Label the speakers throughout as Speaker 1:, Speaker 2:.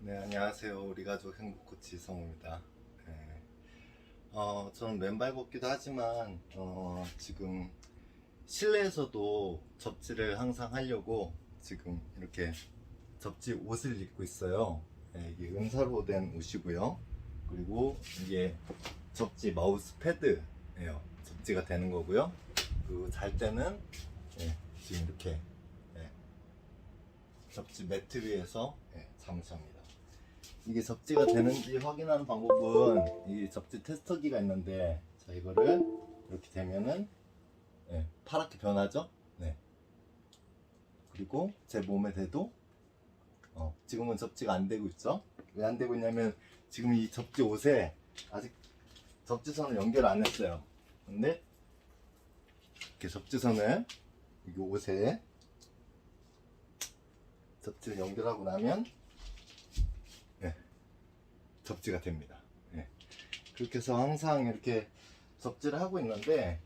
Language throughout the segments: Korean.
Speaker 1: 네, 안녕하세요. 우리 가족 행복 코치 성우입니다. 네. 저는 맨발 걷기도 하지만, 지금 실내에서도 접지를 항상 하려고 지금 이렇게 접지 옷을 입고 있어요. 네, 이게 은사로 된 옷이고요. 그리고 이게 접지 마우스 패드예요. 접지가 되는 거고요. 그리고 잘 때는 지금 이렇게 접지 매트 위에서 잠을 잡니다. 이게 접지가 되는지 확인하는 방법은 이 접지 테스터기가 있는데, 자, 이거를 이렇게 되면은 파랗게 변하죠. 네. 그리고 제 몸에 대도 지금은 접지가 안 되고 있죠. 왜 안 되고 있냐면 지금 이 접지 옷에 아직 접지선을 연결 안 했어요. 근데 이렇게 접지선을 이 옷에 접지를 연결하고 나면 접지가 됩니다. 그렇게 해서 항상 이렇게 접지를 하고 있는데,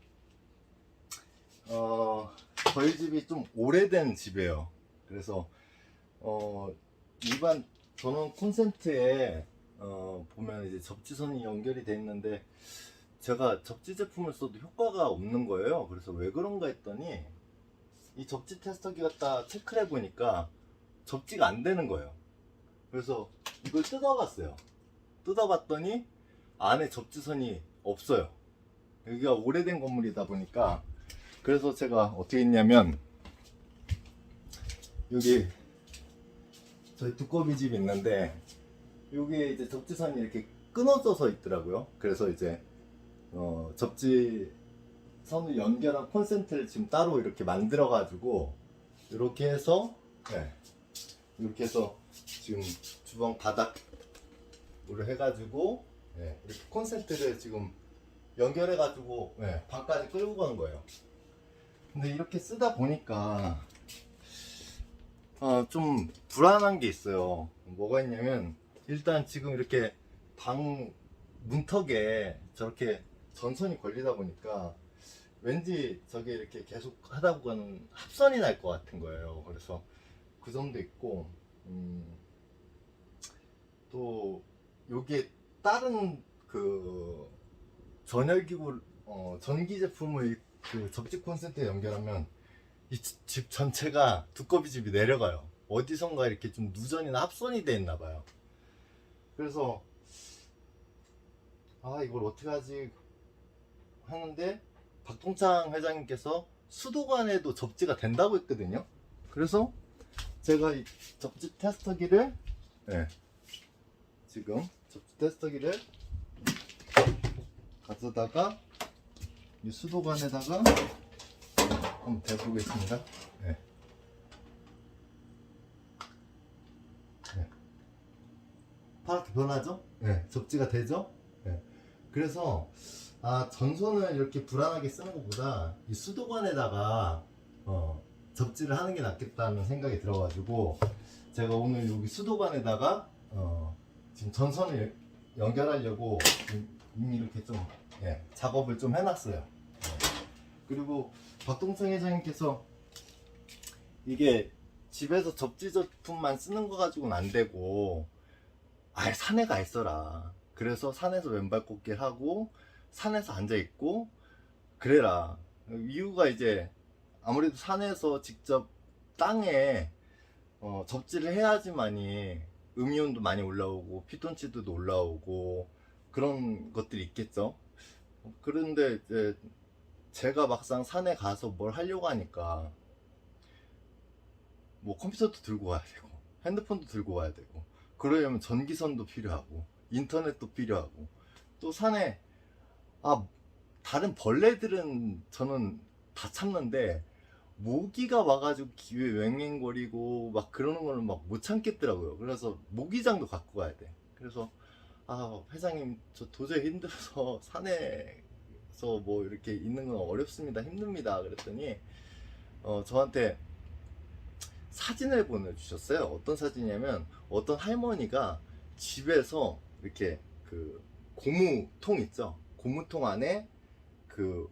Speaker 1: 저희 집이 좀 오래된 집이에요. 그래서 일반 전원 콘센트에 보면 이제 접지선이 연결이 돼 있는데, 제가 접지 제품을 써도 효과가 없는 거예요. 그래서 왜 그런가 했더니 이 접지 테스터기 갖다 체크를 해보니까 접지가 안 되는 거예요. 그래서 이걸 뜯어봤어요. 뜯어봤더니 안에 접지선이 없어요. 여기가 오래된 건물이다 보니까. 그래서 제가 어떻게 했냐면, 여기 저희 두꺼비 집이 있는데 여기에 이제 접지선이 이렇게 끊어져서 있더라고요. 그래서 이제 접지선을 연결한 콘센트를 지금 따로 이렇게 만들어 가지고 이렇게 해서 이렇게 해서 지금 주방 바닥 물을 해가지고 이렇게 콘센트를 지금 연결해가지고 방까지 끌고 가는 거예요. 근데 이렇게 쓰다 보니까 좀 불안한 게 있어요. 뭐가 있냐면, 일단 지금 이렇게 방 문턱에 저렇게 전선이 걸리다 보니까 왠지 저게 이렇게 계속 하다 보면 합선이 날 것 같은 거예요. 그래서 그 점도 있고, 또 요게 다른 그 전열기구 전기 제품을 그 접지 콘센트에 연결하면 이 집 전체가 두꺼비 집이 내려가요. 어디선가 이렇게 좀 누전이나 합선이 돼 있나 봐요. 그래서 이걸 어떻게 하지 하는데, 박동창 회장님께서 수도관에도 접지가 된다고 했거든요. 그래서 제가 이 접지 테스터기를 지금 접지 테스터기를 가져다가 이 수도관에다가 한번 대보겠습니다. 파랗게 변하죠? 접지가 되죠? 그래서 전선을 이렇게 불안하게 쓰는 것보다 이 수도관에다가 접지를 하는 게 낫겠다는 생각이 들어가지고, 제가 오늘 여기 수도관에다가 지금 전선을 연결하려고 이미 이렇게 좀 작업을 좀 해놨어요. 그리고 박동창 회장님께서 이게 집에서 접지 제품만 쓰는 거 가지고는 안 되고 산에 가 있어라. 그래서 산에서 왼발 걷기를 하고 산에서 앉아 있고 그래라. 이유가 이제 아무래도 산에서 직접 땅에 접지를 해야지만이 음이온도 많이 올라오고 피톤치드도 올라오고 그런 것들이 있겠죠. 그런데 이제 제가 막상 산에 가서 뭘 하려고 하니까 뭐 컴퓨터도 들고 가야 되고 핸드폰도 들고 가야 되고, 그러려면 전기선도 필요하고 인터넷도 필요하고, 또 산에 다른 벌레들은 저는 다 참는데 모기가 와가지고 귀에 웽웽거리고 막 그러는 거는 막 못 참겠더라고요. 그래서 모기장도 갖고 가야 돼. 그래서 회장님 저 도저히 힘들어서 산에서 뭐 이렇게 있는 건 어렵습니다, 힘듭니다 그랬더니 저한테 사진을 보내주셨어요. 어떤 사진이냐면, 어떤 할머니가 집에서 이렇게 그 고무통 있죠, 고무통 안에 그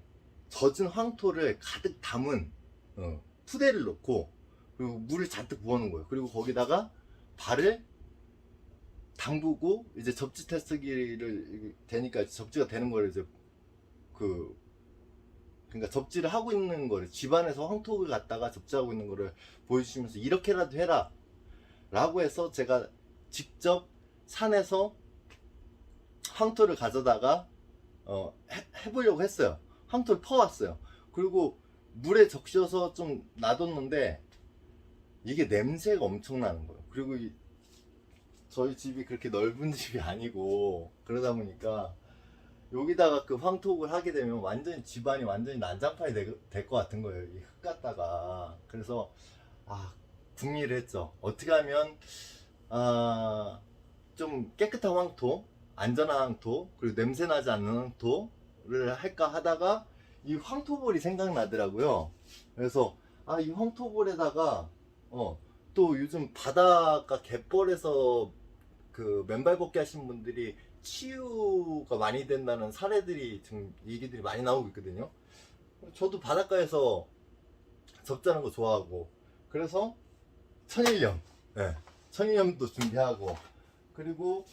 Speaker 1: 젖은 황토를 가득 담은 푸대를 넣고, 그리고 물을 잔뜩 부어놓은 거예요. 그리고 거기다가 발을 담그고 이제 접지 테스트기를 되니까 접지가 되는 거를 이제 그러니까 접지를 하고 있는 거를 집안에서 황토를 갖다가 접지하고 있는 거를 보여주시면서 이렇게라도 해라 라고 해서 제가 직접 산에서 황토를 가져다가 해보려고 했어요. 황토를 퍼왔어요. 그리고 물에 적셔서 좀 놔뒀는데 이게 냄새가 엄청 나는 거예요. 그리고 저희 집이 그렇게 넓은 집이 아니고 그러다 보니까 여기다가 그 황토를 하게 되면 완전히 집안이 완전히 난장판이 될 것 같은 거예요. 이 흙 갖다가. 그래서 궁리를 했죠. 어떻게 하면 좀 깨끗한 황토, 안전한 황토, 그리고 냄새 나지 않는 황토를 할까 하다가 이 황토볼이 생각나더라고요. 그래서 이 황토볼에다가 또 요즘 바닷가 갯벌에서 그 맨발 걷기 하신 분들이 치유가 많이 된다는 사례들이 지금 얘기들이 많이 나오고 있거든요. 저도 바닷가에서 접자는 거 좋아하고 그래서 천일염, 천일염도 준비하고 그리고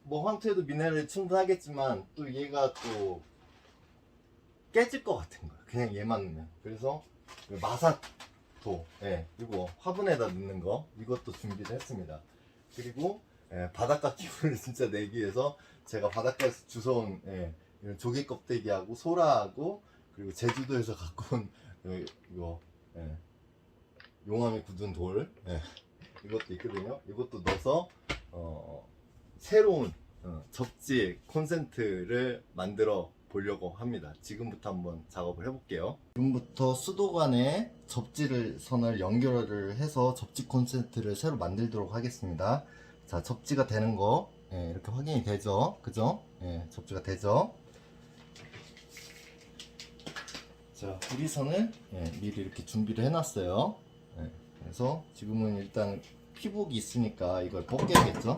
Speaker 1: 뭐 황토에도 미네랄이 충분하겠지만 또 얘가 또 깨질 것 같은 거야. 그냥 얘만 넣으면. 그래서 마사토, 그리고 화분에다 넣는 거 이것도 준비를 했습니다. 그리고 바닷가 기분을 진짜 내기 위해서 제가 바닷가에서 주워온 이런 조개 껍데기하고 소라하고 그리고 제주도에서 갖고 온 이거 용암이 굳은 돌 이것도 있거든요. 이것도 넣어서 새로운 접지 콘센트를 만들어 보려고 합니다. 지금부터 한번 작업을 해볼게요. 지금부터 수도관에 접지를 선을 연결을 해서 접지 콘센트를 새로 만들도록 하겠습니다. 자, 접지가 되는 거 이렇게 확인이 되죠? 그죠? 접지가 되죠? 자, 구리선을 미리 이렇게 준비를 해놨어요. 그래서 지금은 일단 피복이 있으니까 이걸 벗겨야겠죠?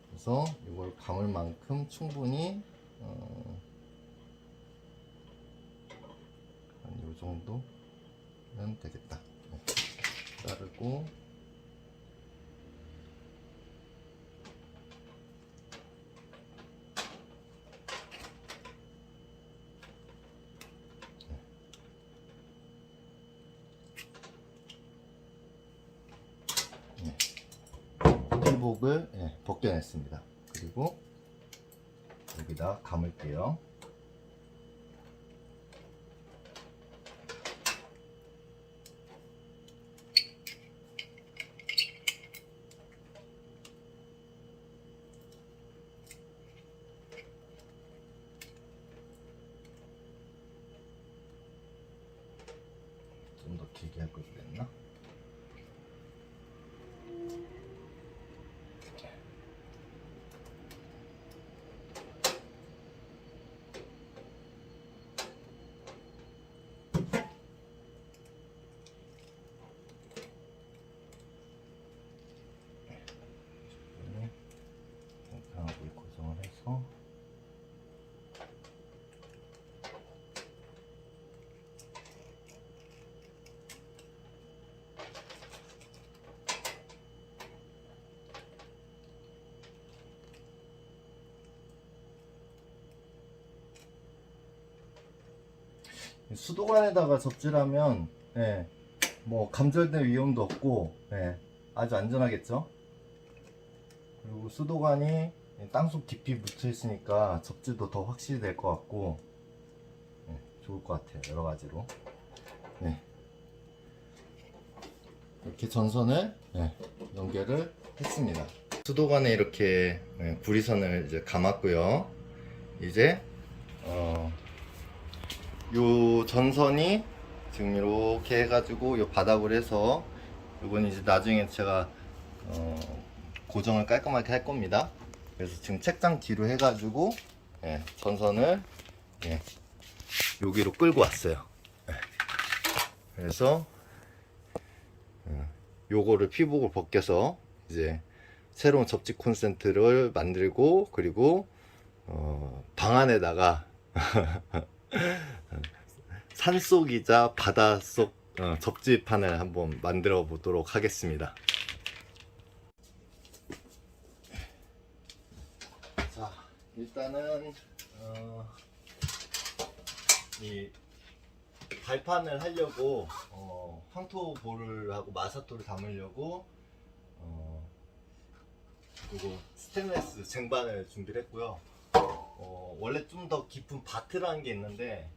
Speaker 1: 그래서 이걸 감을 만큼 충분히 한 이 정도면 되겠다. 자르고 피복을 벗겨냈습니다. 그리고 여기다 감을게요. 좀 더 길게 할 걸 그랬나? 이렇게 고정을 해서 수도관에다가 접지라면 뭐 감절될 위험도 없고 아주 안전하겠죠. 그리고 수도관이 땅속 깊이 묻혀 있으니까 접지도 더 확실히 될 것 같고 좋을 것 같아요. 여러 가지로 이렇게 전선을 연결을 했습니다. 수도관에 이렇게 구리선을 이제 감았고요. 이제 요 전선이 지금 이렇게 해가지고 요 바닥으로 해서 요건 이제 나중에 제가 고정을 깔끔하게 할 겁니다. 그래서 지금 책장 뒤로 해가지고 전선을 여기로 끌고 왔어요. 그래서 요거를 피복을 벗겨서 이제 새로운 접지 콘센트를 만들고 그리고 방 안에다가 산속이자 바닷속 접지판을 한번 만들어 보도록 하겠습니다. 일단은 이 발판을 하려고 황토볼을 하고 마사토를 담으려고 그리고 스테인레스 쟁반을 준비를 했고요. 원래 좀 더 깊은 바트라는 게 있는데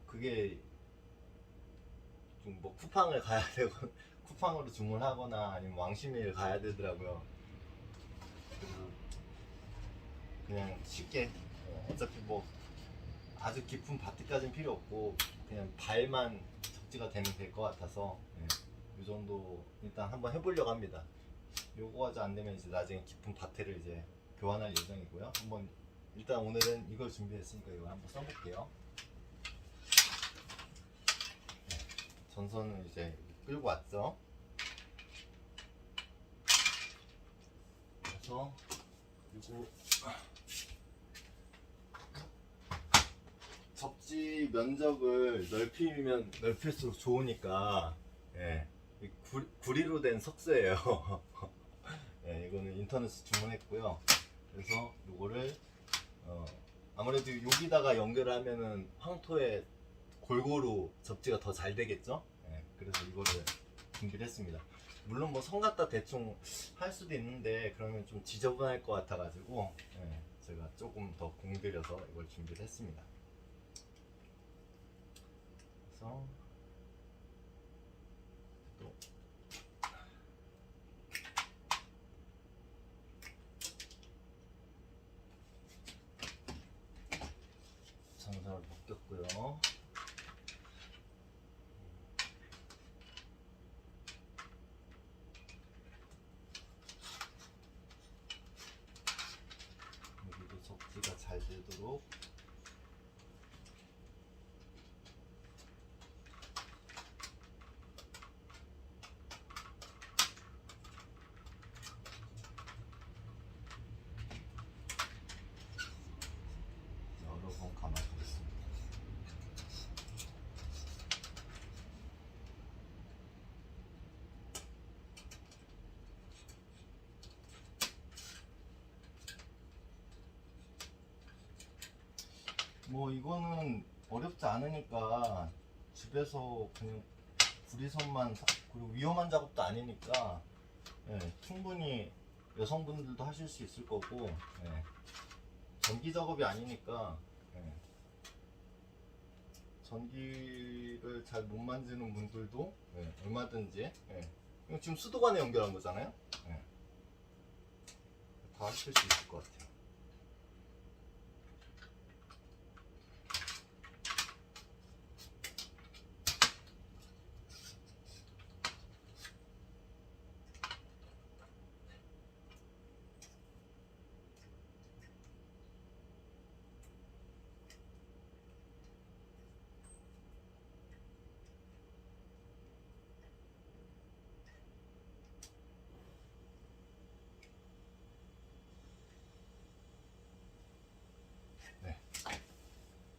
Speaker 1: 그게 좀 뭐 쿠팡을 가야 되고 쿠팡으로 주문하거나 아니면 왕십리를 가야 되더라고요. 그리고 그냥 쉽게 어차피 뭐 아주 깊은 바트까지는 필요 없고 그냥 발만 적지가 되면 될 것 같아서 이 정도 일단 한번 해보려고 합니다. 요거가 안 되면 이제 나중에 깊은 바트를 이제 교환할 예정이고요. 한번 일단 오늘은 이걸 준비했으니까 이거 한번 써볼게요. 전선을 이제 끌고 왔죠. 그래서 그리고 접지 면적을 넓히면 넓힐수록 좋으니까 구리로 된 석쇠예요. 이거는 인터넷에서 주문했고요. 그래서 이거를 아무래도 여기다가 연결을 하면은 황토에 골고루 접지가 더 잘 되겠죠. 그래서 이거를 준비를 했습니다. 물론 뭐 선 갖다 대충 할 수도 있는데 그러면 좀 지저분할 것 같아 가지고 제가 조금 더 공들여서 이걸 준비를 했습니다. 그래서 또 전선을 벗겼고요. 여기도 접지가 잘 되도록 여러 번 감아주겠습니다. 뭐 이거는 어렵지 않으니까 집에서 그냥 구리선만 그리고 위험한 작업도 아니니까 충분히 여성분들도 하실 수 있을 거고 전기 작업이 아니니까 전기를 잘 못 만지는 분들도 얼마든지 이거 지금 수도관에 연결한 거잖아요. 다 하실 수 있을 것 같아요.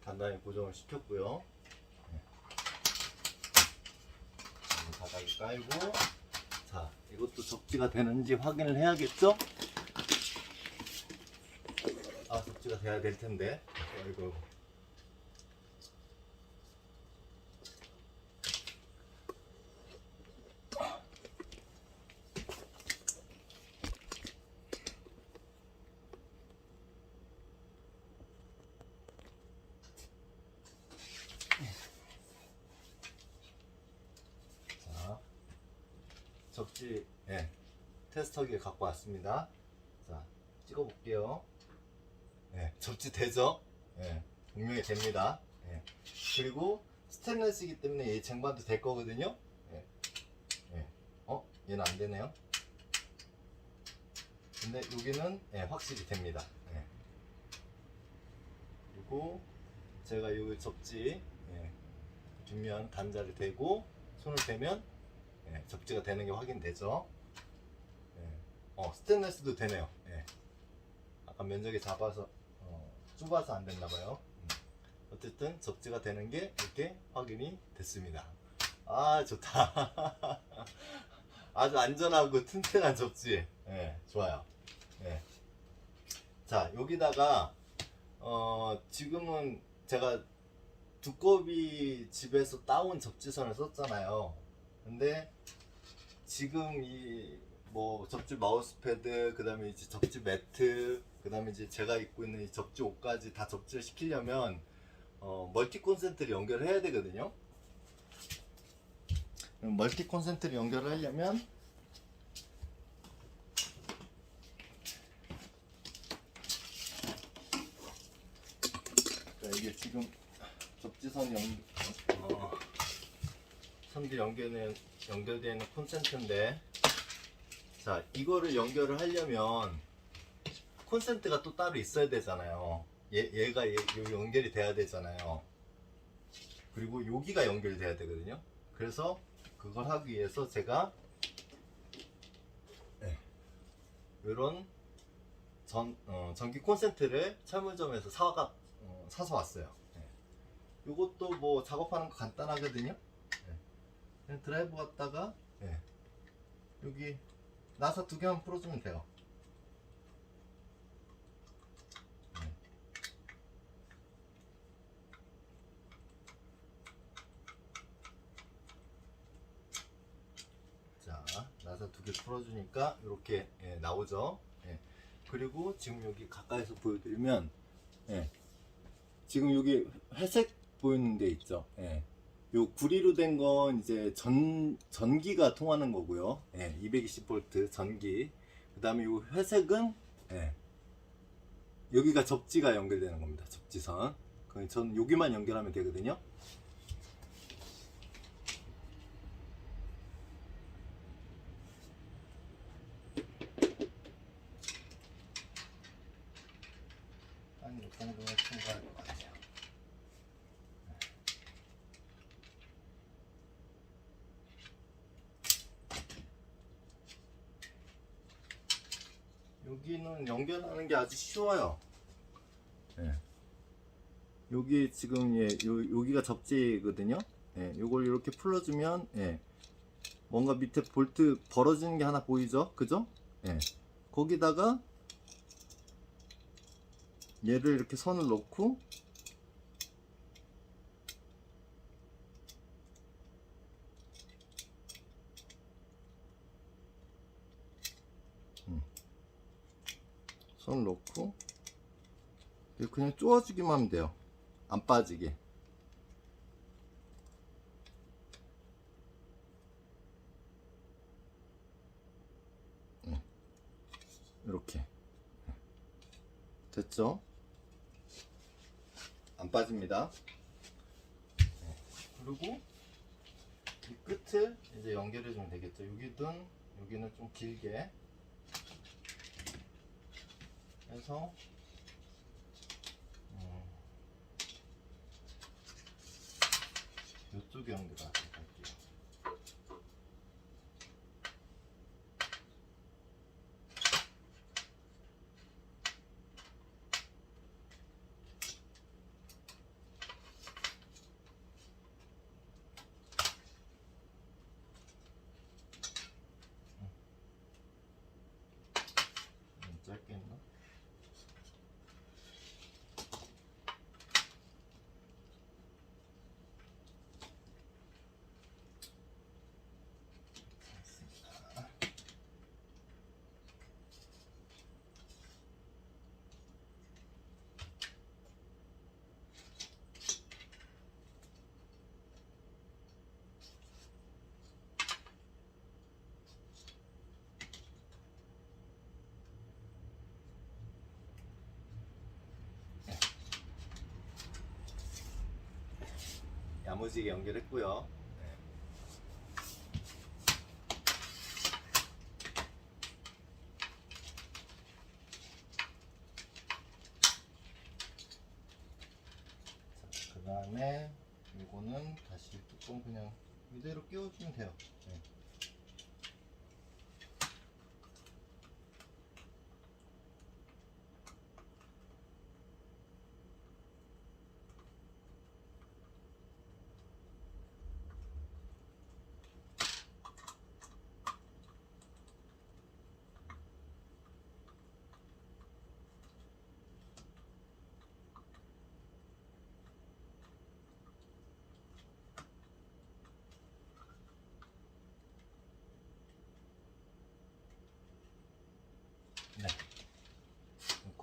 Speaker 1: 단단히 고정을 시켰고요. 바닥에 깔고 자 이것도 접지가 되는지 확인을 해야겠죠? 아 접지가 돼야 될 텐데. 아이고. 접지 테스터기를 갖고 왔습니다. 자 찍어 볼게요. 접지 되죠? 분명히 됩니다. 그리고 스테인리스이기 때문에 이 쟁반도 될 거거든요. 얘는 안 되네요. 근데 여기는 확실히 됩니다. 그리고 제가 이 접지 뒷면 단자를 대고 손을 대면 접지가 되는 게 확인되죠. 스테인리스도 되네요. 아까 면적이 좁아서 안 됐나봐요. 어쨌든 접지가 되는 게 이렇게 확인이 됐습니다. 아 좋다. 아주 안전하고 튼튼한 접지. 좋아요. 자, 여기다가 지금은 제가 두꺼비 집에서 따온 접지선을 썼잖아요. 근데 지금 이 뭐 접지 마우스패드, 그 다음에 이제 접지 매트, 그 다음에 이제 제가 입고 있는 이 접지 옷까지 다 접지를 시키려면 멀티 콘센트를 연결을 해야 되거든요. 멀티 콘센트를 연결을 하려면 자, 이게 지금 접지선 선비 연결되어 있는 콘센트인데, 자, 이거를 연결을 하려면 콘센트가 또 따로 있어야 되잖아요. 얘가 연결이 돼야 되잖아요. 그리고 여기가 연결돼야 되거든요. 그래서 그걸 하기 위해서 제가 이런 전기 콘센트를 철물점에서 사서 왔어요. 이것도 뭐 작업하는 거 간단하거든요. 그냥 드라이브 갖다가 여기 나사 2개만 풀어주면 돼요. 자, 나사 2개 풀어주니까 이렇게 나오죠. 그리고 지금 여기 가까이서 보여드리면 지금 여기 회색 보이는 데 있죠. 요 구리로 된 건 이제 전기가 통하는 거고요. 220V 전기. 그 다음에 요 회색은 여기가 접지가 연결되는 겁니다. 접지선. 전 여기만 연결하면 되거든요. 한 이 정도면 충분할 것 같아요. 여기는 연결하는 게 아주 쉬워요. 여기 지금 여기가 접지거든요. 요걸 이렇게 풀어주면 뭔가 밑에 볼트 벌어지는 게 하나 보이죠? 그죠? 거기다가 얘를 이렇게 선을 놓고 선을 놓고 그냥 쪼아주기만 하면 돼요. 안 빠지게. 이렇게 됐죠? 안 빠집니다. 그리고 이 끝을 이제 연결해 주면 되겠죠. 여기는 좀 길게 해서 이쪽에 연결하도록 할게요. 짧게 했나? 야무지게 연결했고요. 그 다음에 이거는 다시 뚜껑 그냥 이대로 끼워주면 돼요.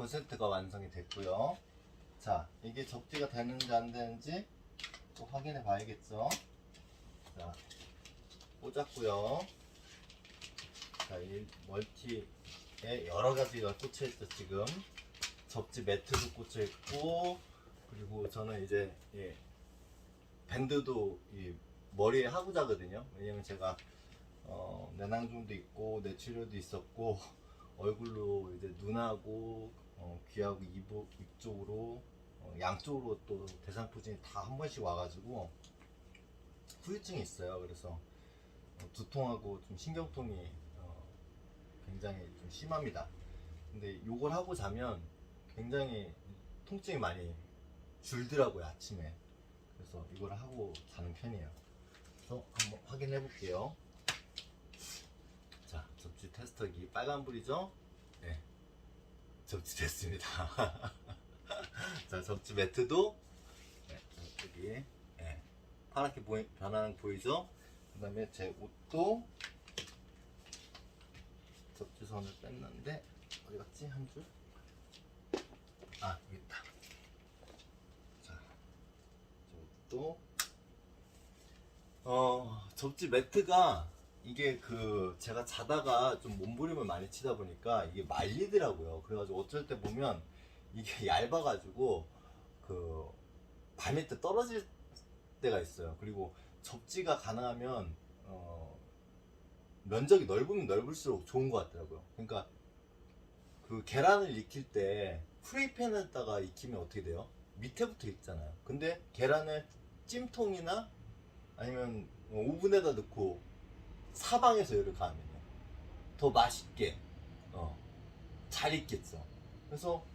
Speaker 1: 콘센트가 완성이 됐고요. 자, 이게 접지가 되는지 안 되는지 또 확인해 봐야겠죠. 자, 꽂았고요. 자, 이 멀티에 여러 가지가 꽂혀 있죠. 지금 접지 매트도 꽂혀 있고, 그리고 저는 이제 밴드도 이 머리에 하고 자거든요. 왜냐면 제가 내낭종도 있고 뇌출혈도 있었고 얼굴로 이제 눈하고 귀하고 입 쪽으로 양쪽으로 또 대상포진이 다 한 번씩 와가지고 후유증이 있어요. 그래서 두통하고 좀 신경통이 굉장히 좀 심합니다. 근데 요걸 하고 자면 굉장히 통증이 많이 줄더라고요, 아침에. 그래서 이걸 하고 자는 편이에요. 그래서 한번 확인해 볼게요. 자, 접지 테스터기 빨간불이죠? 네, 접지 됐습니다. 자, 접지 매트도 여기 파랗게 변하는 거 보이죠? 그 다음에 제 옷도 접지선을 뺐는데 어디 갔지? 한 줄? 아, 여기 있다. 자, 제 옷도 접지 매트가 이게 제가 자다가 좀 몸부림을 많이 치다 보니까 이게 말리더라고요. 그래가지고 어쩔 때 보면 이게 얇아가지고 발밑에 떨어질 때가 있어요. 그리고 접지가 가능하면 면적이 넓으면 넓을수록 좋은 것 같더라고요. 그러니까 계란을 익힐 때 프라이팬에다가 익히면 어떻게 돼요? 밑에부터 익잖아요. 근데 계란을 찜통이나 아니면 오븐에다 넣고 사방에서 열을 가하면요 더 맛있게 잘 익겠죠. 그래서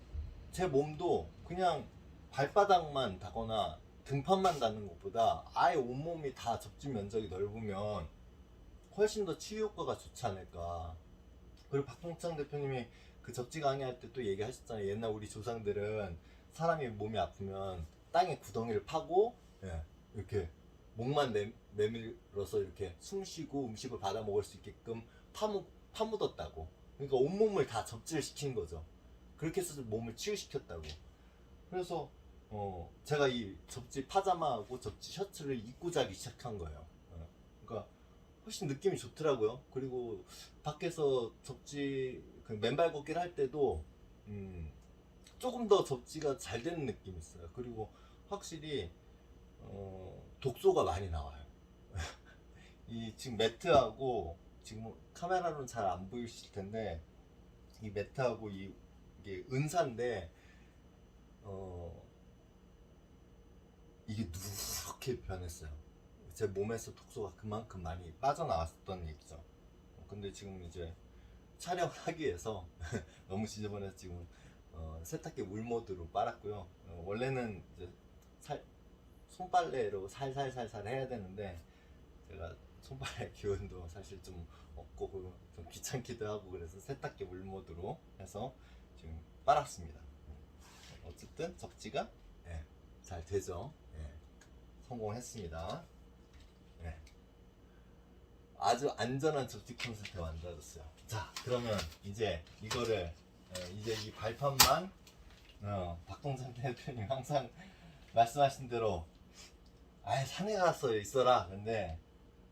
Speaker 1: 제 몸도 그냥 발바닥만 닿거나 등판만 닿는 것보다 아예 온몸이 다 접지 면적이 넓으면 훨씬 더 치유 효과가 좋지 않을까. 그리고 박동창 대표님이 접지 강의할 때 또 얘기하셨잖아요. 옛날 우리 조상들은 사람이 몸이 아프면 땅에 구덩이를 파고 이렇게 목만 내밀어서 이렇게 숨 쉬고 음식을 받아 먹을 수 있게끔 파묻었다고. 그러니까 온몸을 다 접지를 시킨 거죠. 그렇게 해서 몸을 치유시켰다고. 그래서 제가 이 접지 파자마하고 접지 셔츠를 입고 자기 시작한 거예요. 그러니까 훨씬 느낌이 좋더라고요. 그리고 밖에서 접지 맨발 걷기를 할 때도 조금 더 접지가 잘 되는 느낌이 있어요. 그리고 확실히 독소가 많이 나와요. 이 지금 매트하고 지금 카메라로는 잘 안 보이실 텐데 이 매트하고 이게 은사인데 이게 누렇게 변했어요. 제 몸에서 독소가 그만큼 많이 빠져나왔던 얘기죠. 근데 지금 이제 촬영을 하기 위해서 너무 지저분해서 지금 세탁기 물 모드로 빨았고요. 원래는 이제 손빨래로 살살살살 해야 되는데 제가 손빨래 기운도 사실 좀 없고 좀 귀찮기도 하고 그래서 세탁기 물 모드로 해서 지금 빨았습니다. 어쨌든 접지가 잘 되죠. 성공했습니다. 아주 안전한 접지 콘센트가 만들어졌어요. 자, 그러면 이제 이거를 이제 이 발판만 박동선 대표님 항상 말씀하신 대로 아예 산에 가서 있어라. 근데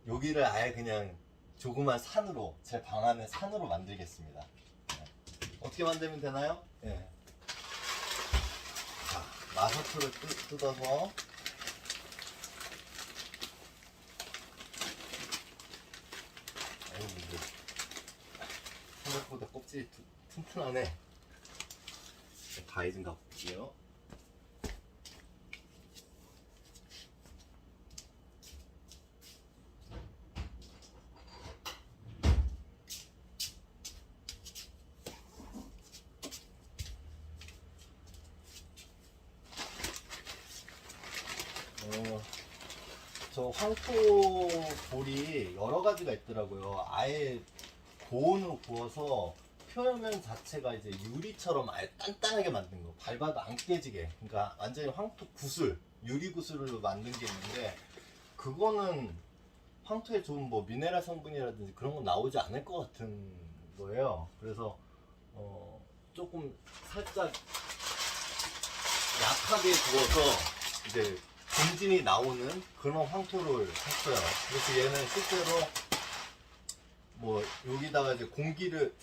Speaker 1: 여기를 아예 그냥 조그만 산으로 제 방 안에 산으로 만들겠습니다. 어떻게 만들면 되나요? 자, 마사토를 뜯어서 생각보다 껍질이 튼튼하네. 가위 좀 갖고 올게요. 저 황토볼이 여러 가지가 있더라고요. 아예 고온으로 구워서 표면 자체가 이제 유리처럼 아예 단단하게 만든 거, 밟아도 안 깨지게. 그러니까 완전히 황토 구슬, 유리 구슬로 만든 게 있는데 그거는 황토에 좋은 뭐 미네랄 성분이라든지 그런 건 나오지 않을 것 같은 거예요. 그래서 조금 살짝 약하게 구워서 이제 금진이 나오는 그런 황토를 샀어요. 그래서 얘는 실제로 뭐 여기다가 이제 공기를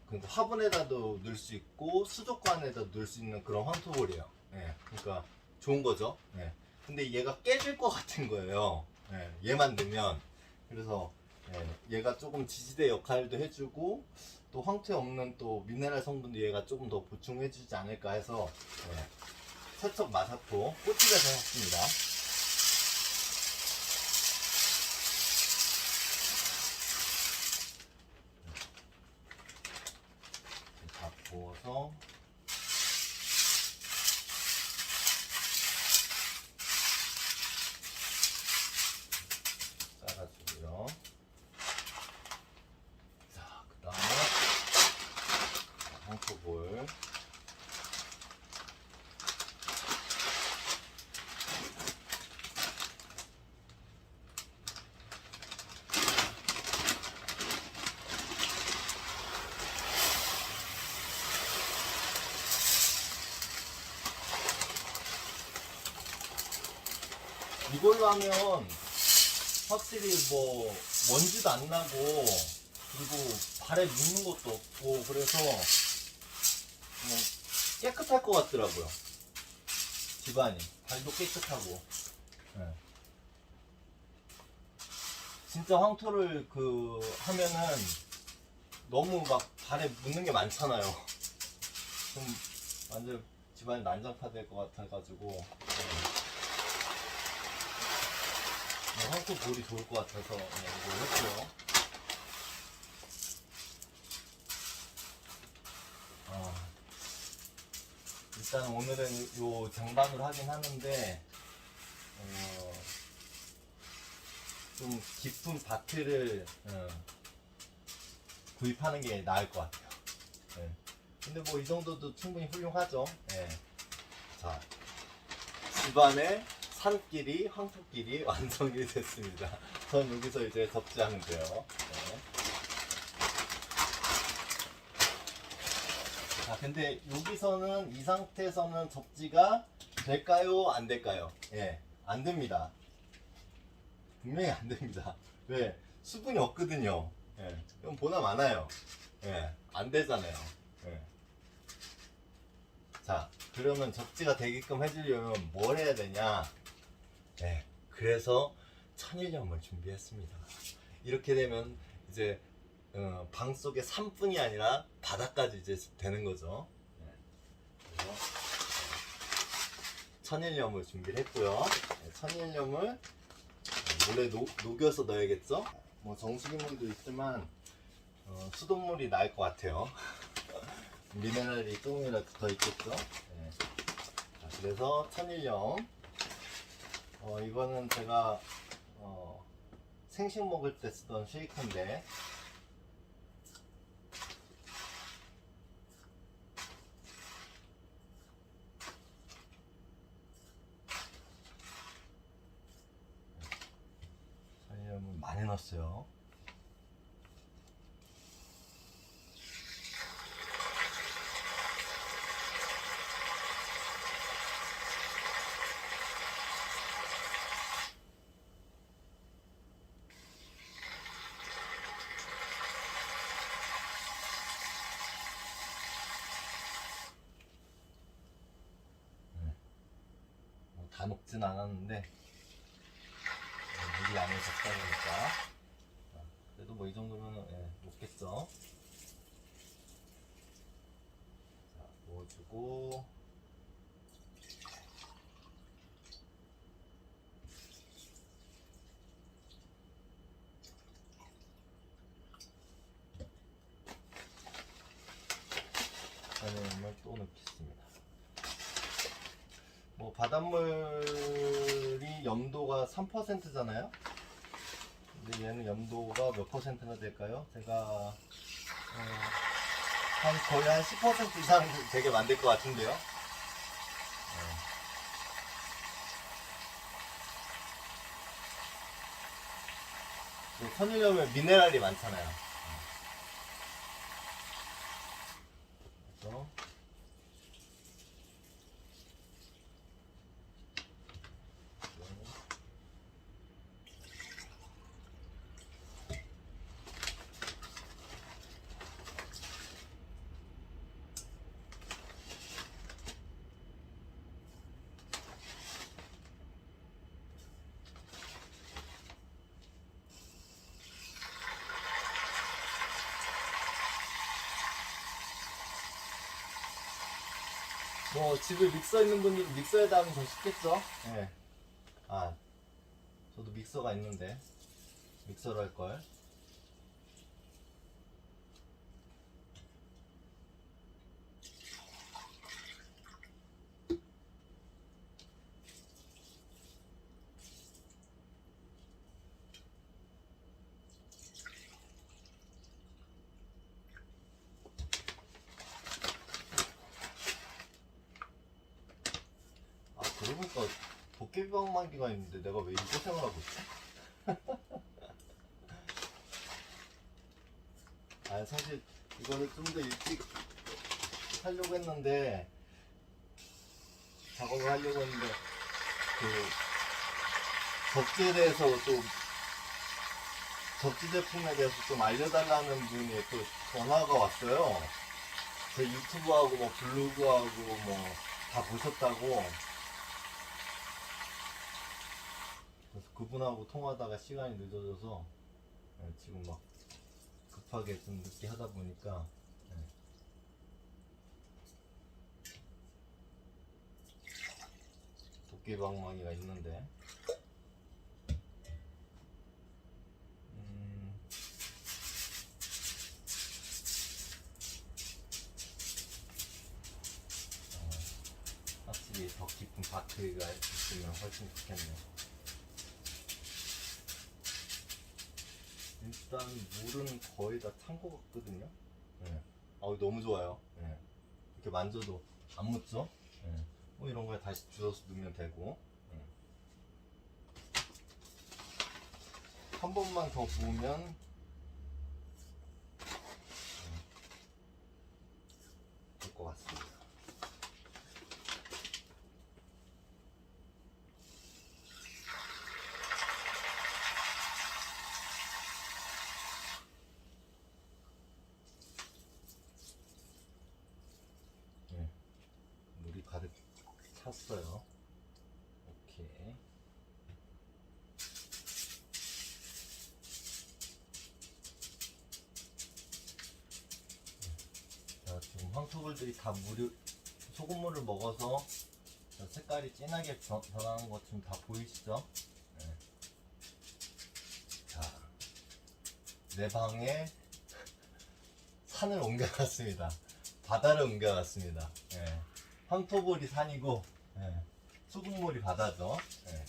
Speaker 1: 그러니까 화분에다도 넣을 수 있고 수족관에다 넣을 수 있는 그런 황토볼이에요. 예, 그러니까 좋은 거죠. 예. 근데 얘가 깨질 것 같은 거예요. 예, 얘만 넣으면. 그래서 예, 얘가 조금 지지대 역할도 해주고 또 황토에 없는 또 미네랄 성분도 얘가 조금 더 보충해주지 않을까 해서 예, 세척 마사토 꽃집에서 샀습니다. 다 부어서 짜가지고요. 자, 그 다음에 황토볼. 이걸로 하면 확실히 뭐 먼지도 안 나고 그리고 발에 묻는 것도 없고 그래서 뭐 깨끗할 것 같더라고요. 집안이 발도 깨끗하고. 네. 진짜 황토를 하면은 너무 막 발에 묻는 게 많잖아요. 좀 완전 집안이 난장파 될 것 같아가지고 황토 볼이 좋을 것 같아서 이걸 했고요. 일단 오늘은 요 장반으로 하긴 하는데 좀 깊은 바트를 구입하는 게 나을 것 같아요. 네. 근데 뭐 이 정도도 충분히 훌륭하죠. 네. 자, 집안의 산길이 황토길이 완성이 됐습니다. 전 여기서 이제 접지하면 돼요. 네. 자, 근데 여기서는 이 상태에서는 접지가 될까요? 안 될까요? 예, 안 됩니다. 분명히 안 됩니다. 왜? 수분이 없거든요. 예, 이건 보나 마나요. 예, 안 되잖아요. 예. 자, 그러면 접지가 되게끔 해주려면 뭘 해야 되냐? 네, 그래서 천일염을 준비했습니다. 이렇게 되면 이제 방 속에 산뿐이 아니라 바닥까지 이제 되는 거죠. 네, 그래서 천일염을 준비를 했고요. 네, 천일염을 몰래 녹여서 넣어야겠죠? 뭐 정수기물도 있지만 수돗물이 나을 것 같아요. 미네랄이 조금이라도 더 있겠죠? 네. 자, 그래서 천일염 이거는 제가 생식 먹을 때 쓰던 쉐이커인데 천일염을 많이 넣었어요. 다 녹진 않았는데 여기 안에 적당하니까 그래도 뭐 이 정도면 녹겠죠. 자, 부어주고 천일염을 또 넣겠습니다. 뭐 바닷물이 염도가 3%잖아요. 근데 얘는 염도가 몇 퍼센트나 될까요? 제가 거의 한 10% 이상 되게 만들 것 같은데요. 천일염에 미네랄이 많잖아요. 넣어서 뭐 집에 믹서 있는 분들은 믹서에다 하면 더 쉽겠죠? 예. 아, 저도 믹서가 있는데 믹서로 할 걸. 아, 그러고 보니까 도깨비방망이가 있는데 내가 왜 이 고생을 하고 있지? 아, 사실 이거를 좀 더 일찍 하려고 했는데, 작업을 하려고 했는데, 그 접지에 대해서 좀, 접지 제품에 대해서 좀 알려달라는 분이 또 전화가 왔어요. 제 유튜브하고 뭐 블로그하고 뭐 다 보셨다고. 그래서 그분하고 통화하다가 시간이 늦어져서 지금 막 급하게 좀 늦게 하다 보니까 도깨비방망이가 있는데 확실히 더 깊은 바트가 있으면 훨씬 좋겠네요. 일단 물은 거의 다 찬 것 같거든요. 네. 너무 좋아요. 네. 이렇게 만져도 안 묻죠? 네. 뭐 이런 거에 다시 주워서 넣으면 되고. 네. 한 번만 더 부으면 될 것 같습니다. 네. 물이 가득 찼어요. 오케이. 자, 지금 황토불들이 다 소금물을 먹어서 색깔이 진하게 변하는 것 지금 다 보이시죠? 네. 자, 내 방에 산을 옮겨놨습니다. 바다를 옮겨놨습니다. 네. 황토불이 산이고 네. 소금물이 바다죠. 네.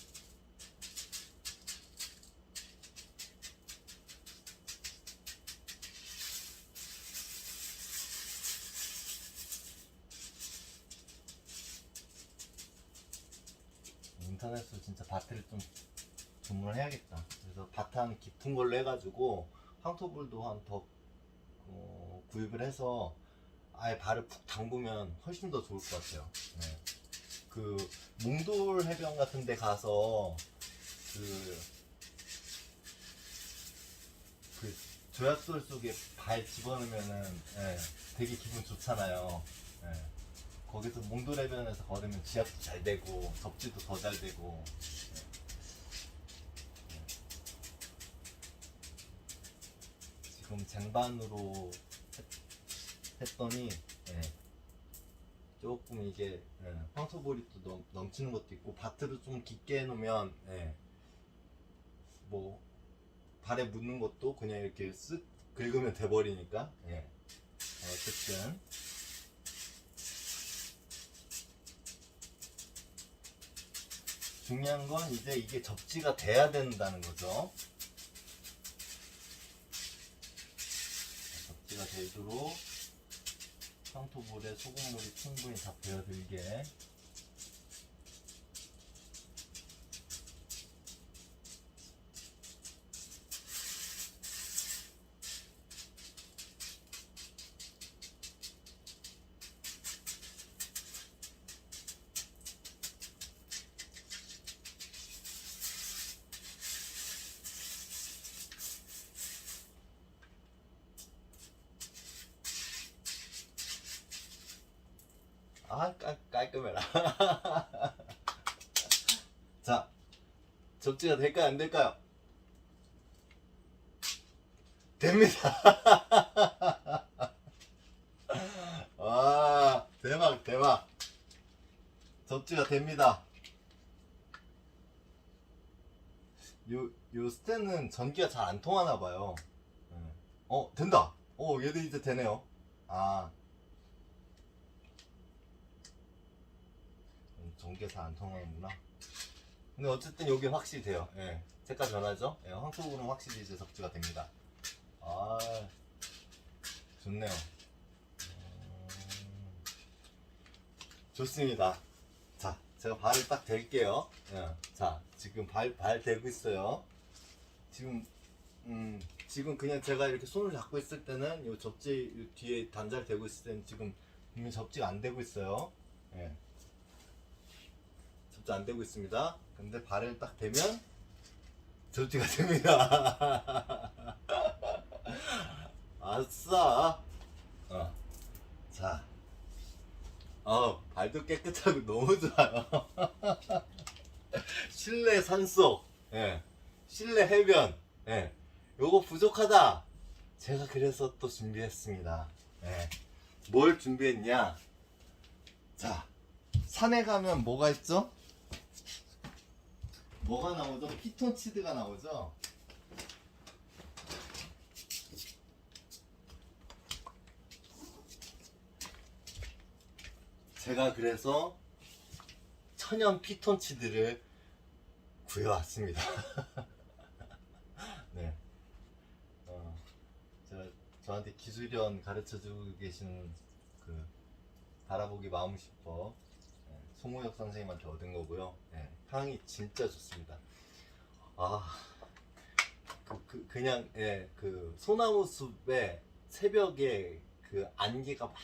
Speaker 1: 인터넷으로 진짜 밭을 좀 주문을 해야겠다. 그래서 밭 한 깊은 걸로 해가지고 황토불도 한 더 구입을 해서 아예 발을 푹 담그면 훨씬 더 좋을 것 같아요. 네. 그 몽돌 해변 같은 데 가서 그, 그 조약돌 속에 발 집어넣으면은 되게 기분 좋잖아요. 예. 거기서 몽돌 해변에서 걸으면 지압도 잘 되고 접지도 더 잘 되고 지금 쟁반으로 했더니 조금 이게 황소볼이 또 넘치는 것도 있고 밭으로 좀 깊게 해놓으면 뭐 발에 묻는 것도 그냥 이렇게 쓱 긁으면 돼버리니까 어쨌든 중요한 건 이제 이게 접지가 돼야 된다는 거죠. 접지가 되도록 황토볼에 소금물이 충분히 다 배어들게 깔끔해라. 자, 접지가 될까요? 안 될까요? 됩니다. 와, 대박, 대박. 접지가 됩니다. 요 스탠은 전기가 잘 안 통하나 봐요. 된다. 얘도 이제 되네요. 전기가 잘 안 통하는구나. 근데 어쨌든 여기 확실히 돼요. 예. 색깔 변하죠? 예, 황토불은 확실히 이제 접지가 됩니다. 좋네요. 좋습니다. 자, 제가 발을 딱 댈게요. 예. 자, 지금 발 대고 있어요. 지금 그냥 제가 이렇게 손을 잡고 있을 때는 이 접지 요 뒤에 단자를 대고 있을 때는 지금 분명히 접지가 안 되고 있어요. 예. 접지 안 되고 있습니다. 근데 발을 딱 대면 접지가 됩니다. 아싸. 자, 발도 깨끗하고 너무 좋아요. 실내 산속, 예. 실내 해변, 예. 요거 부족하다. 제가 그래서 또 준비했습니다. 예. 뭘 준비했냐? 자, 산에 가면 뭐가 있죠? 뭐가 나오죠? 피톤치드가 나오죠? 제가 그래서 천연 피톤치드를 구해왔습니다. 네. 저한테 기술연 가르쳐주고 계시는 그 바라보기 마음식법 송우혁 선생님한테 얻은 거고요. 향이 진짜 좋습니다. 그냥 그 소나무 숲에 새벽에 그 안개가 막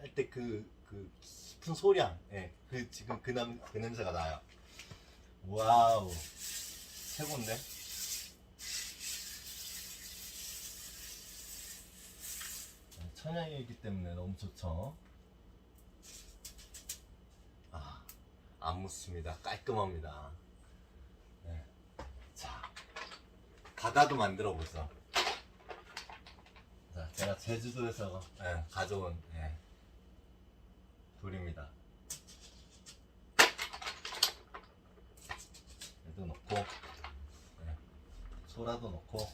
Speaker 1: 할 때 그 깊은 소량, 지금 그 냄새가 나요. 와우, 최고인데? 천연이기 때문에 너무 좋죠. 안 묻습니다. 깔끔합니다. 네. 자, 바다도 만들어 보죠. 자, 제가 제주도에서 가져온 돌입니다. 얘도 넣고, 소라도 넣고,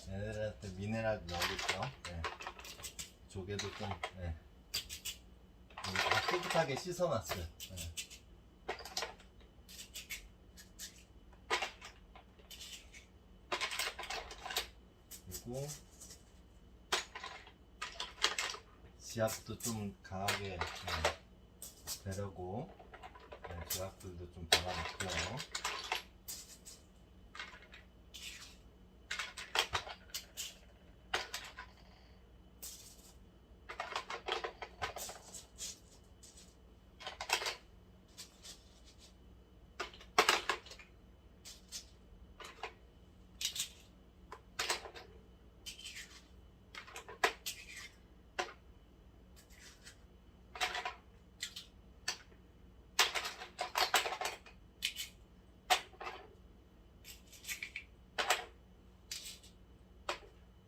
Speaker 1: 얘네들한테 미네랄 넣어야겠죠. 조개도 좀, 다 깨끗하게 씻어놨어요. 그리고 지압도 좀 강하게 되려고 지압들도 좀 박아놓고요.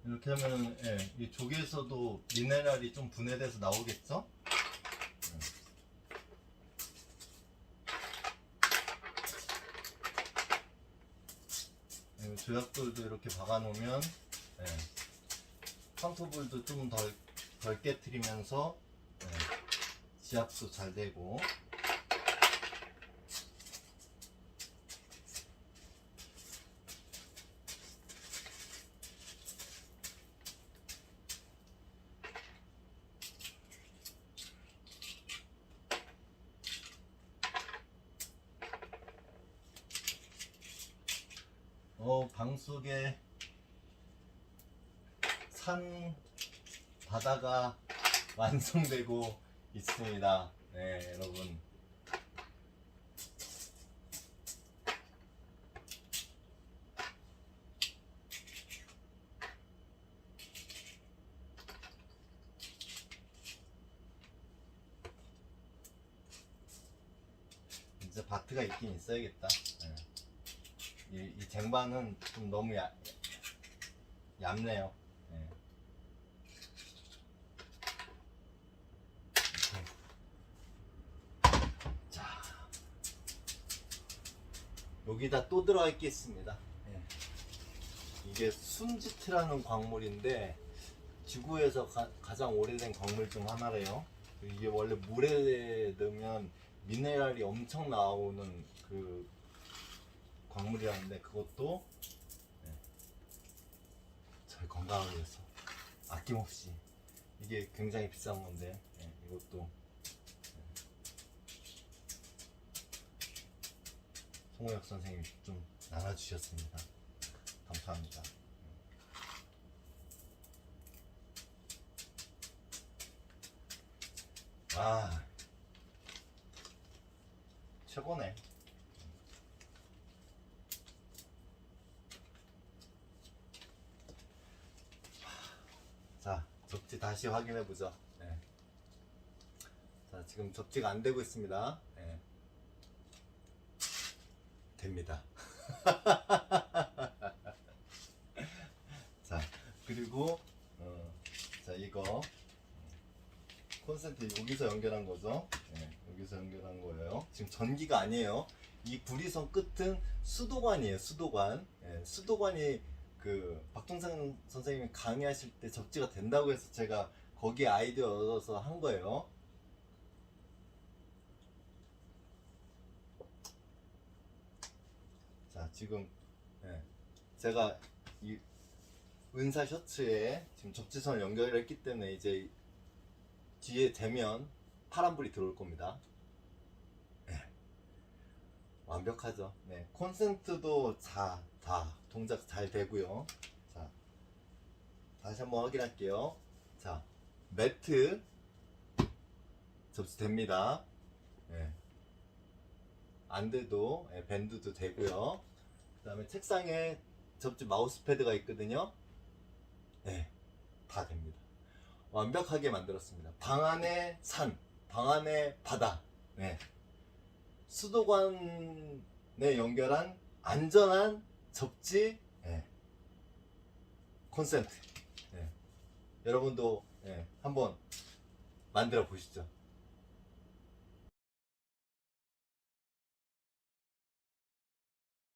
Speaker 1: 이렇게 하면 이 조개에서도 미네랄이 좀 분해돼서 나오겠죠? 조약돌도 이렇게 박아놓으면 황토불도 좀 덜 깨트리면서 지압도 잘 되고. 방 속에 산 바다가 완성되고 있습니다. 네, 여러분. 진짜 바트가 있긴 있어야겠다. 예. 이 쟁반은 좀 너무 얇네요. 예. 자, 여기다 또 들어가 있겠습니다. 예. 이게 순지트라는 광물인데 지구에서 가장 오래된 광물 중 하나래요. 이게 원래 물에 넣으면 미네랄이 엄청 나오는 그 광물이라는데 그것도 저희 건강을 위해서 아낌없이 이게 굉장히 비싼 건데 이것도 송호혁 선생님이 좀 나눠주셨습니다. 감사합니다. 아, 최고네. 자, 접지 다시 확인해 보죠. 네. 자, 지금 접지가 안 되고 있습니다. 네. 됩니다. 자, 그리고 자, 이거 콘센트 여기서 연결한 거죠. 네, 여기서 연결한 거예요. 지금 전기가 아니에요. 이 구리선 끝은 수도관이에요. 수도관. 네, 수도관이 그 박동상 선생님이 강의하실 때 접지가 된다고 해서 제가 거기에 아이디어 얻어서 한 거예요. 자, 지금 제가 이 은사 셔츠에 지금 접지선을 연결했기 때문에 이제 뒤에 대면 파란불이 들어올 겁니다. 완벽하죠. 네, 콘센트도 다 동작 잘 되고요. 자, 다시 한번 확인할게요. 자, 매트 접수됩니다. 네. 안대도 밴드도 되고요. 그 다음에 책상에 접지 마우스 패드가 있거든요. 네, 다 됩니다. 완벽하게 만들었습니다. 방 안에 산, 방 안에 바다. 네. 수도관에 연결한 안전한 접지 콘센트. 여러분도 한번 만들어 보시죠.